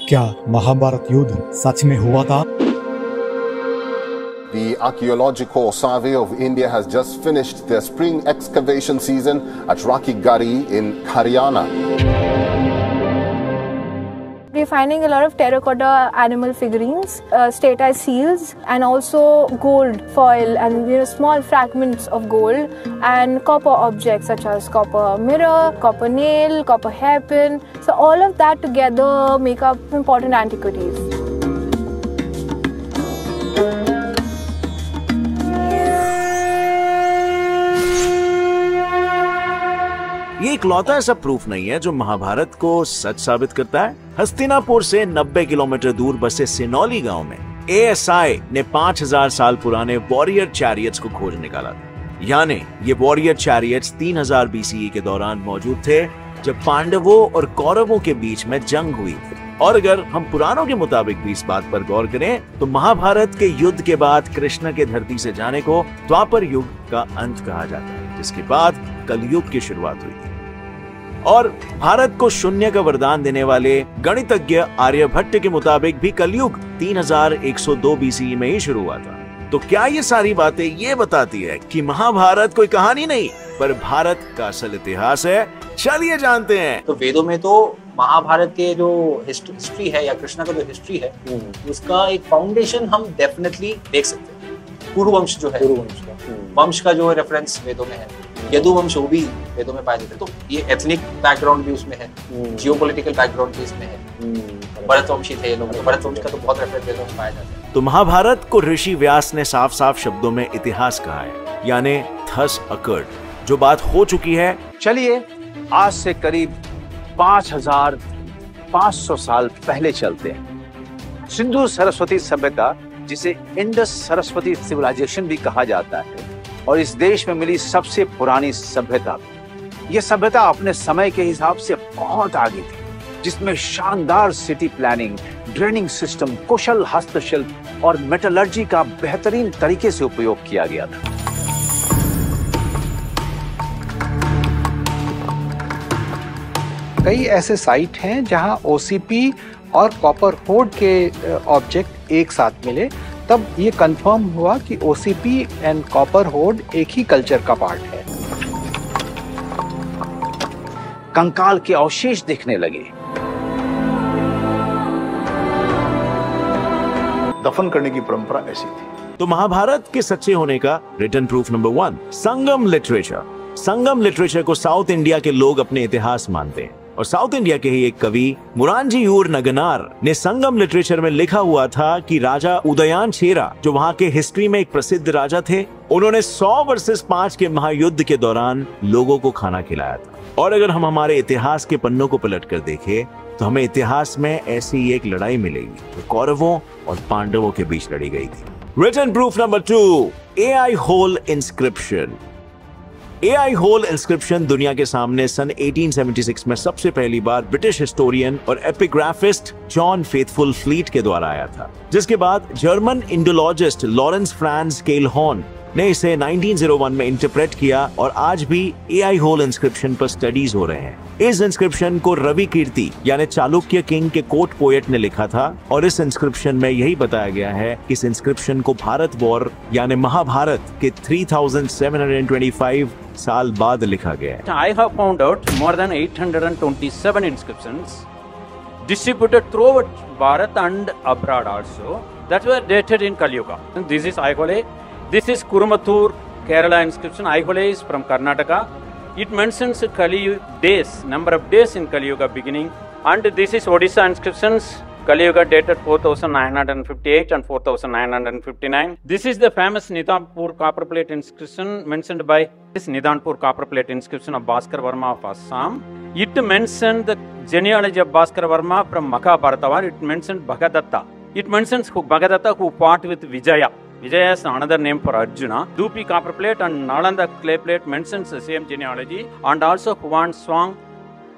क्या महाभारत युद्ध सच में हुआ था? The Archaeological Survey of India has just finished their spring excavation season at Rakhi Gari in Haryana. We're finding a lot of terracotta animal figurines, statue seals, and also gold foil and small fragments of gold and copper objects such as copper mirror, copper nail, copper hairpin. So all of that together make up important antiquities. ये इकलौता ऐसा proof नहीं है जो महाभारत को सच साबित करता है। हस्तिनापुर से 90 किलोमीटर दूर बसे सिनौली गांव में ASI ने 5000 साल पुराने वॉरियर चैरियट्स को खोज निकाला था। यानी ये वॉरियर चैरियट्स 3000 BCE के दौरान मौजूद थे जब पांडवों और कौरवों के बीच में जंग हुई थी। और अगर हम पुराणों के मुताबिक भी इस बात पर गौर करें तो महाभारत के युद्ध के बाद कृष्ण के धरती से जाने को द्वापर युग का अंत कहा जाता है, जिसके बाद कलयुग की शुरुआत हुई थी। और भारत को शून्य का वरदान देने वाले गणितज्ञ आर्यभट्ट के मुताबिक भी कलयुग 3102 BCE में ही शुरू हुआ था। तो क्या ये सारी बातें ये बताती है कि महाभारत कोई कहानी नहीं पर भारत का असल इतिहास है? चलिए जानते हैं। तो वेदों में तो महाभारत के जो हिस्ट्री है या कृष्ण का जो हिस्ट्री है उसका एक फाउंडेशन हम डेफिनेटली देख सकते हैं। कुरुवंश जो है, वंश का जो रेफरेंस वेदों में है, यदुवंश वो भी वेदों में पाए जाते हैं। तो ये एथनिक बैकग्राउंड भी उसमें है, जियोपॉलिटिकल बैकग्राउंड भी इसमें है। भरतवंशी थे ये लोग, तो भरतवंश का तो बहुत रेफरेंस वेदों में पाया जाता है। तो महाभारत को ऋषि व्यास ने साफ साफ शब्दों में इतिहास कहा है, यानी थस अकर्ड, जो बात हो चुकी है। चलिए आज से करीब 5500 साल पहले चलते हैं। सिंधु सरस्वती सभ्यता, जिसे इंडस सरस्वती सिविलाइजेशन भी कहा जाता है, और इस देश में मिली सबसे पुरानी सभ्यता। यह सभ्यता अपने समय के हिसाब से बहुत आगे थी, जिसमें शानदार सिटी प्लानिंग, ड्रेनिंग सिस्टम, कुशल हस्तशिल्प और मेटलर्जी का बेहतरीन तरीके से उपयोग किया गया था। कई ऐसे साइट हैं जहां OCP और कॉपर होड के ऑब्जेक्ट एक साथ मिले, तब ये कंफर्म हुआ कि OCP एंड कॉपर होड एक ही कल्चर का पार्ट है। कंकाल के अवशेष दिखने लगे। दफन करने की परंपरा ऐसी थी। तो महाभारत के सच्चे होने का रिटन प्रूफ नंबर 1, संगम लिटरेचर। संगम लिटरेचर को साउथ इंडिया के लोग अपने इतिहास मानते हैं, और साउथ इंडिया के ही एक कवि मुरांजीयूर नगनार ने संगम लिटरेचर में लिखा हुआ था कि राजा उदयन चेरा, जो वहां के हिस्ट्री में एक प्रसिद्ध राजा थे, उन्होंने 100 वर्सेस 5 के महायुद्ध के दौरान लोगों को खाना खिलाया था। और अगर हम हमारे इतिहास के पन्नों को पलट कर देखें तो हमें इतिहास में ऐसी एक लड़ाई मिलेगी जो कौरवों और पांडवों के बीच लड़ी गई थी। रिटन प्रूफ नंबर 2, AI होल इंस्क्रिप्शन। AI होल इंस्क्रिप्शन दुनिया के सामने सन 1876 में सबसे पहली बार ब्रिटिश हिस्टोरियन और एपिग्राफिस्ट जॉन फेथफुल फ्लीट के द्वारा आया था, जिसके बाद जर्मन इंडोलॉजिस्ट लॉरेंस फ्रांस केलहॉर्न ने इसे 1901 में इंटरप्रेट किया, और आज भी AI होल इंस्क्रिप्शन पर स्टडीज हो रहे हैं। इस इंस्क्रिप्शन को रवि कीर्ति यानी चालुक्य किंग के कोर्ट पोएट ने लिखा था, और इस इंस्क्रिप्शन में यही बताया गया है कि इस इंस्क्रिप्शन को भारत वॉर यानी महाभारत के 3725 साल बाद लिखा गया है। I have found out more than 827 inscriptions distributed throughout Bharat and abroad also that were dated in Kali Yuga. This is Aihole. This is Kurumathur, Kerala inscription. Aihole is from Karnataka. It mentions Kali days, number of days in Kali Yuga beginning. And this is Odisha inscriptions. Kali Yuga dated 4958 and 4959. This is the famous Nidhanpur copper plate inscription mentioned by this Nidhanpur copper plate inscription of Bhaskar Varma of Assam. It mentioned the genealogy of Bhaskar Varma from Mahabharata. It mentioned Bhagadatta. It mentions Bhagadatta who fought with Vijaya. Vijaya is another name for Arjuna. Dupi copper plate and Nalanda clay plate mentions the same genealogy, and also Huan Swang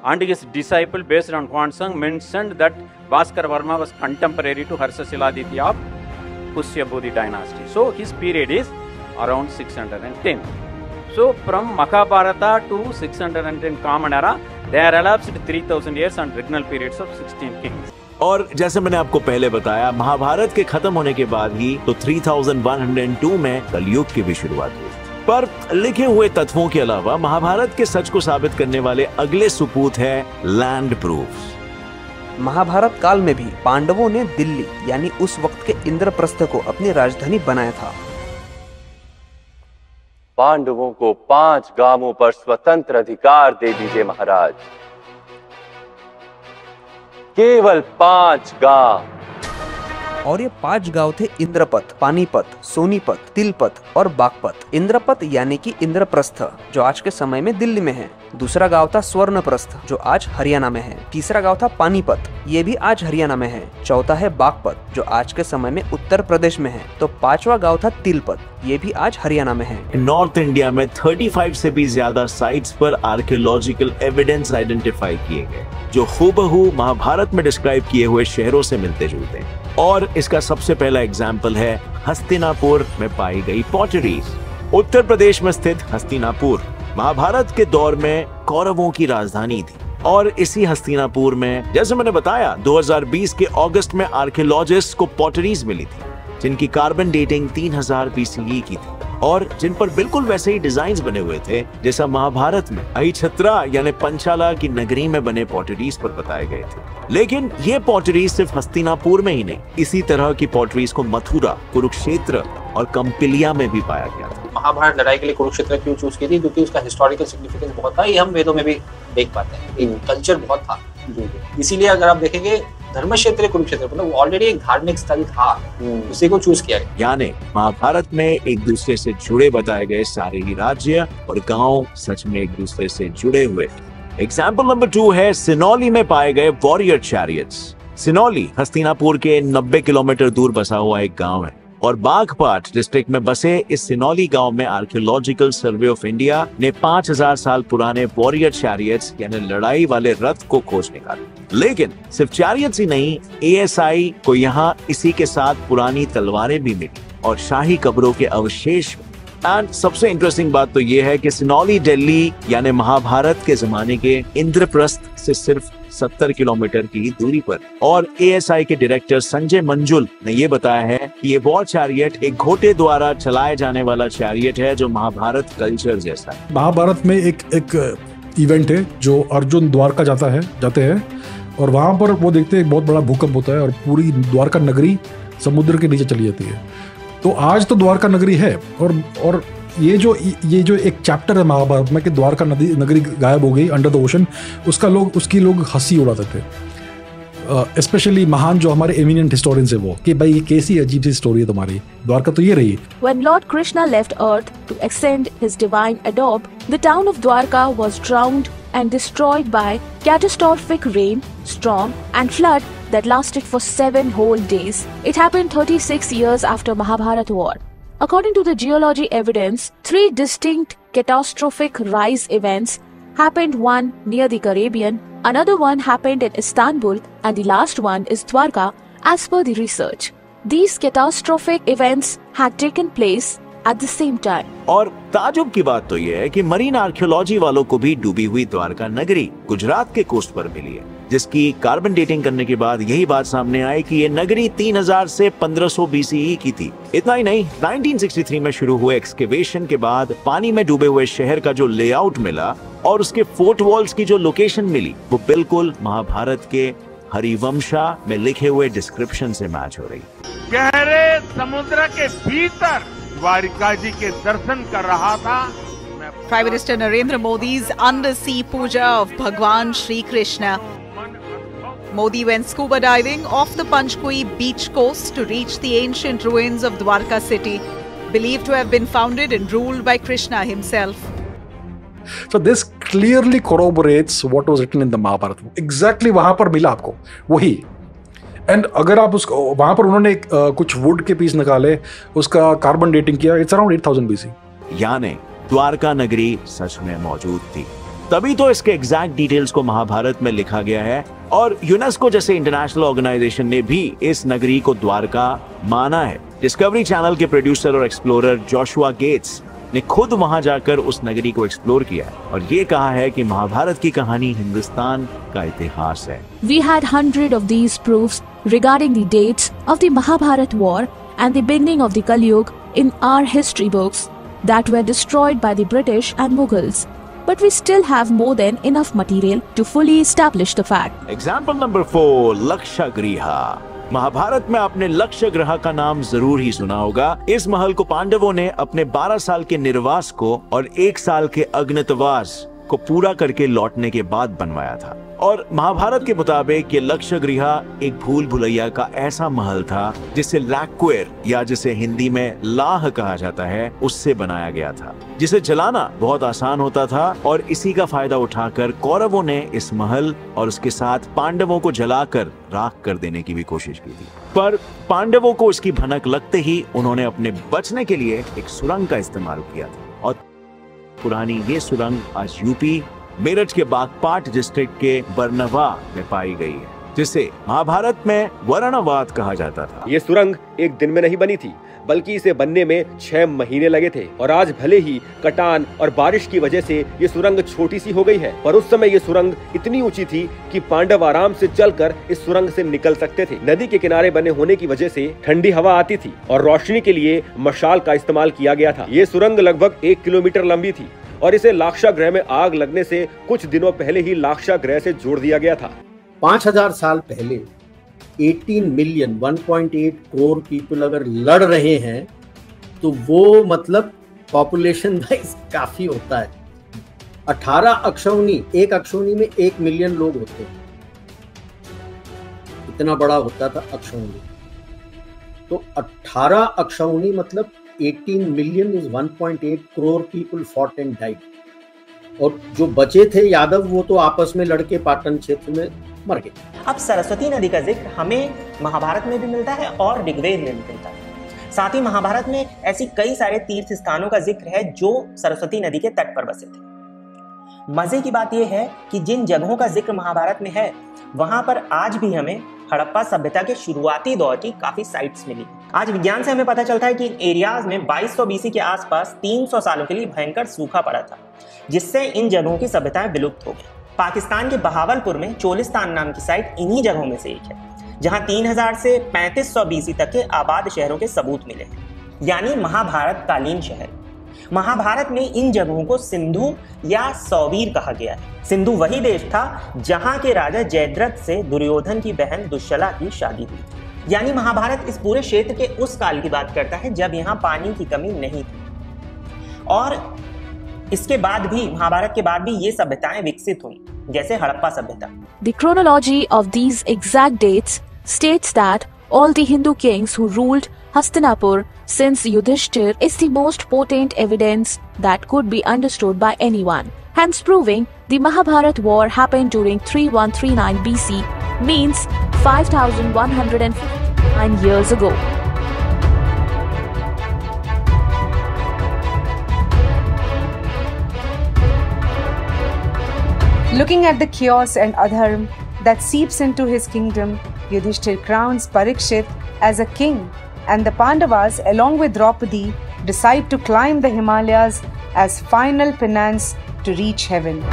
and his disciple based on Huan Swang mentioned that Bhaskar Varma was contemporary to Harsasiladitya of Pushyabodhi dynasty. So his period is around 610. So from Mahabharata to 610 Common Era, there elapsed 3000 years and regnal periods of 16 kings. और जैसे मैंने आपको पहले बताया, महाभारत के खत्म होने के बाद ही तो 3102 में कलयुग की भी शुरुआत हुई। पर लिखे हुए तत्वों के अलावा महाभारत के सच को साबित करने वाले अगले सुपूत है लैंड प्रूफ्स। महाभारत काल में भी पांडवों ने दिल्ली यानी उस वक्त के इंद्रप्रस्थ को अपनी राजधानी बनाया था। पांडवों को 5 गांवों पर स्वतंत्र अधिकार दे दीजिए महाराज, केवल 5 गांव। और ये 5 गांव थे इंद्रपथ, पानीपत, सोनीपत, तिलपत और बागपत। इंद्रपथ यानी कि इंद्रप्रस्थ जो आज के समय में दिल्ली में है। दूसरा गांव था स्वर्णप्रस्थ जो आज हरियाणा में है। तीसरा गांव था पानीपत, ये भी आज हरियाणा में है। चौथा है बागपत जो आज के समय में उत्तर प्रदेश में है। तो 5वां गांव था तिलपत, ये भी आज हरियाणा में है। नॉर्थ इंडिया में 35 से भी ज्यादा साइट्स पर आर्कियोलॉजिकल एविडेंस आइडेंटिफाई किए गए जो हूबहू महाभारत में डिस्क्राइब किए हुए शहरों से मिलते जुलते हैं। और इसका सबसे पहला एग्जाम्पल है हस्तिनापुर में पाई गई पॉटरीज। उत्तर प्रदेश में स्थित हस्तिनापुर महाभारत के दौर में कौरवों की राजधानी थी। और इसी हस्तिनापुर में, जैसे मैंने बताया, 2020 के अगस्त में आर्कियोलॉजिस्ट को पॉटरीज मिली थी जिनकी कार्बन डेटिंग 3000 BCE की थी और जिन पर बिल्कुल वैसे ही डिजाइन्स बने हुए थे जैसा महाभारत में अहिछत्रा यानी पंचाला की नगरी में बने पॉटरीज पर बताए गए थे। लेकिन ये पॉटरीज सिर्फ हस्तिनापुर में ही नहीं, इसी तरह की पॉटरीज को मथुरा, कुरुक्षेत्र और कंपिलिया में भी पाया गया था। महाभारत लड़ाई के लिए कुरुक्षेत्र क्यों चूज की थी? क्योंकि उसका हिस्टोरिकल सिग्निफिकेंस बहुत था। ये हम वेदों में भी देख पाते हैं, एक कल्चर बहुत था। इसीलिए अगर आप देखेंगे धर्म क्षेत्र कुरुक्षेत्र मतलब ऑलरेडी एक धार्मिक स्थल था, उसी को चूज किया गया। यानी महाभारत में एक दूसरे से जुड़े बताए गए सारे ही राज्य और गांव सच में एक दूसरे से जुड़े हुए। एग्जाम्पल नंबर 2 है सिनौली में पाए गए वॉरियर चैरियट्स। सिनौली हस्तिनापुर के 90 किलोमीटर दूर बसा हुआ एक गांव है और बागपाट डिस्ट्रिक्ट में बसे इस सिनौली गांव में आर्कियोलॉजिकल सर्वे ऑफ इंडिया ने 5000 साल पुराने वॉरियर चैरियट्स यानी लड़ाई वाले रथ को खोज निकाला। लेकिन सिर्फ चैरियट्स ही नहीं, ASI को यहाँ इसी के साथ पुरानी तलवारें भी मिली और शाही कब्रों के अवशेष। एंड सबसे इंटरेस्टिंग बात तो ये है कि सिनौली दिल्ली यानी महाभारत के जमाने के इंद्रप्रस्थ से सिर्फ 70 किलोमीटर की दूरी पर। और ASI के डायरेक्टर संजय मंजुल ने ये बताया है कि ये वॉर चैरियट एक घोड़े द्वारा चलाए जाने वाला चैरियट है जो महाभारत कल्चर जैसा है। महाभारत में एक इवेंट है जो अर्जुन द्वारका जाते हैं और वहां पर वो देखते हैं एक बहुत बड़ा भूकंप होता है और पूरी द्वारका नगरी समुद्र के नीचे चली जाती है। तो आज तो द्वारका नगरी है और ये जो एक चैप्टर है महाभारत में कि द्वारका नगरी गायब हो गई अंडर द ओशन, उसकी लोग हंसी उड़ाते थे। स्पेशली महान जो हमारे एमिनेंट हिस्टोरियंस है वो कि भाई ये कैसी अजीब सी स्टोरी है तुम्हारी, द्वारका तो ये रही। When Lord Krishna left Earth to ascend his divine adobe, the town of Dwarka was drowned and destroyed by catastrophic rain, storm and flood that lasted for 7 whole days. It happened 36 years after Mahabharata war. According to the geology evidence, 3 distinct catastrophic rise events happened, one near the Caribbean, another one happened in Istanbul, and the last one is Dwarka, as per the research. These catastrophic events had taken place at the same time. और ताजुब की बात तो ये है कि marine archaeology वालों को भी डूबी हुई द्वारका नगरी गुजरात के कोस्ट पर मिली है, जिसकी कार्बन डेटिंग करने के बाद यही बात सामने आई कि ये नगरी 3000 से 1500 BCE की थी। इतना ही नहीं, 1963 में शुरू हुए एक्सकेवेशन के बाद पानी में डूबे हुए शहर का जो लेआउट मिला और उसके फोर्ट वॉल्स की जो लोकेशन मिली वो बिल्कुल महाभारत के हरिवंशा में लिखे हुए डिस्क्रिप्शन से मैच हो रही। गहरे समुद्र के भीतर द्वारिका जी के दर्शन कर रहा था। Prime Minister Narendra Modi's undersea puja of Bhagwan Shri Krishna. Modi went scuba diving off the Panchkui beach coast to reach the ancient ruins of Dwarka city, believed to have been founded and ruled by Krishna himself. So this clearly corroborates what was written in the Mahabharata. Exactly वहां पर मिला आपको वही। And अगर आप उसको वहां पर उन्होंने कुछ वुड के पीस निकाले, उसका कार्बन डेटिंग किया, इट्स अराउंड 8000 BC। यानी द्वारका नगरी सच में मौजूद थी, तभी तो इसके एग्जैक्ट डिटेल्स को महाभारत में लिखा गया है। और यूनेस्को जैसे इंटरनेशनल ऑर्गेनाइजेशन ने भी इस नगरी को द्वारका माना है। डिस्कवरी चैनल के प्रोड्यूसर और एक्सप्लोरर जोशुआ गेट्स ने खुद वहां जाकर उस नगरी को एक्सप्लोर किया है और ये कहा है कि महाभारत की कहानी हिंदुस्तान का इतिहास है। We had hundred of these proofs regarding the dates of the Mahabharat war and the beginning of the Kali Yuga in our history books that were destroyed by the British and Mughals. But we still have more than enough material to fully establish the fact. Example number 4, लक्षगृहा। Mahabharat में आपने लक्षगृह का नाम जरूर ही सुना होगा। इस महल को पांडवों ने अपने 12 साल के निर्वास को और 1 साल के अज्ञातवास को पूरा करके लौटने के बाद बनवाया था। और महाभारत के मुताबिक ये लक्षगृह एक भूल भुलैया का ऐसा महल था जिसे लैक्वेर या जिसे हिंदी में लाह कहा जाता है उससे बनाया गया था, जिसे जलाना बहुत आसान होता था और इसी का फायदा उठाकर कौरवों ने इस महल और उसके साथ पांडवों को जलाकर राख कर देने की भी कोशिश की थी। पर पांडवों को इसकी भनक लगते ही उन्होंने अपने बचने के लिए एक सुरंग का इस्तेमाल किया था और पुरानी ये सुरंग आज यूपी मेरठ के बागपाट डिस्ट्रिक्ट के बरनवा में पाई गई है, जिसे महाभारत में वर्णवाद कहा जाता था। ये सुरंग एक दिन में नहीं बनी थी, बल्कि इसे बनने में 6 महीने लगे थे और आज भले ही कटान और बारिश की वजह से ये सुरंग छोटी सी हो गई है, पर उस समय ये सुरंग इतनी ऊंची थी कि पांडव आराम से चलकर इस सुरंग से निकल सकते थे। नदी के किनारे बने होने की वजह से ठंडी हवा आती थी और रोशनी के लिए मशाल का इस्तेमाल किया गया था। ये सुरंग लगभग 1 किलोमीटर लंबी थी और इसे लाक्षागृह में आग लगने से कुछ दिनों पहले ही लाक्षागृह से जोड़ दिया गया था। 5000 साल पहले 18 मिलियन 1.8 करोड़ पीपल अगर लड़ रहे हैं तो वो मतलब पॉपुलेशन वाइज काफी होता है। 18 अक्षौणी, एक अक्षौणी में 1 मिलियन लोग होते हैं, इतना बड़ा होता था अक्षौणी। तो 18 अक्षौणी मतलब 18 million is 1.8 crore people fought and died. और जो बचे थे यादव वो तो आपस में लड़के पाटन क्षेत्र में मर गए। अब सरस्वती नदी का जिक्र हमें महाभारत में भी मिलता है और ऋग्वेद में भी मिलता है। साथ ही महाभारत में ऐसी कई सारे तीर्थ स्थानों का जिक्र है जो सरस्वती नदी के तट पर बसे थे। मजे की बात यह है कि जिन जगहों का जिक्र महाभारत में है वहां पर आज भी हमें हड़प्पा सभ्यता के शुरुआती दौर की काफी साइट्स मिली। आज विज्ञान से हमें पता चलता है कि इन एरियाज में 2200 बीसी के आसपास 300 सालों के लिए भयंकर सूखा पड़ा था, जिससे इन जगहों की सभ्यताएं विलुप्त हो गई। पाकिस्तान के बहावलपुर में चोलिस्तान नाम की साइट इन्हीं जगहों में से एक है, जहां 3000 से 3500 बीसी तक के आबाद शहरों के सबूत मिले हैं, यानी महाभारत कालीन शहर। महाभारत में इन जगहों को सिंधु या सौवीर कहा गया है। सिंधु वही देश था जहां के राजा जयद्रथ से दुर्योधन की बहन दुश्शला की शादी हुई थी। यानी महाभारत इस पूरे क्षेत्र के उस काल की बात करता है जब यहाँ पानी की कमी नहीं थी। और इसके बाद भी, महाभारत के बाद भी ये सभ्यताएं विकसित हुई, जैसे हड़प्पा सभ्यता। The chronology of these exact dates states that all the Hindu kings who ruled Hastinapur since Yudhishthir is the most potent evidence that could be understood by anyone. Hence proving the Mahabharat war happened during 3139 BC means 5159 years ago. Looking at the chaos and adharm that seeps into his kingdom, Yudhishthir crowns Parikshit as a king, and the Pandavas, along with Draupadi, decide to climb the Himalayas as final penance to reach heaven.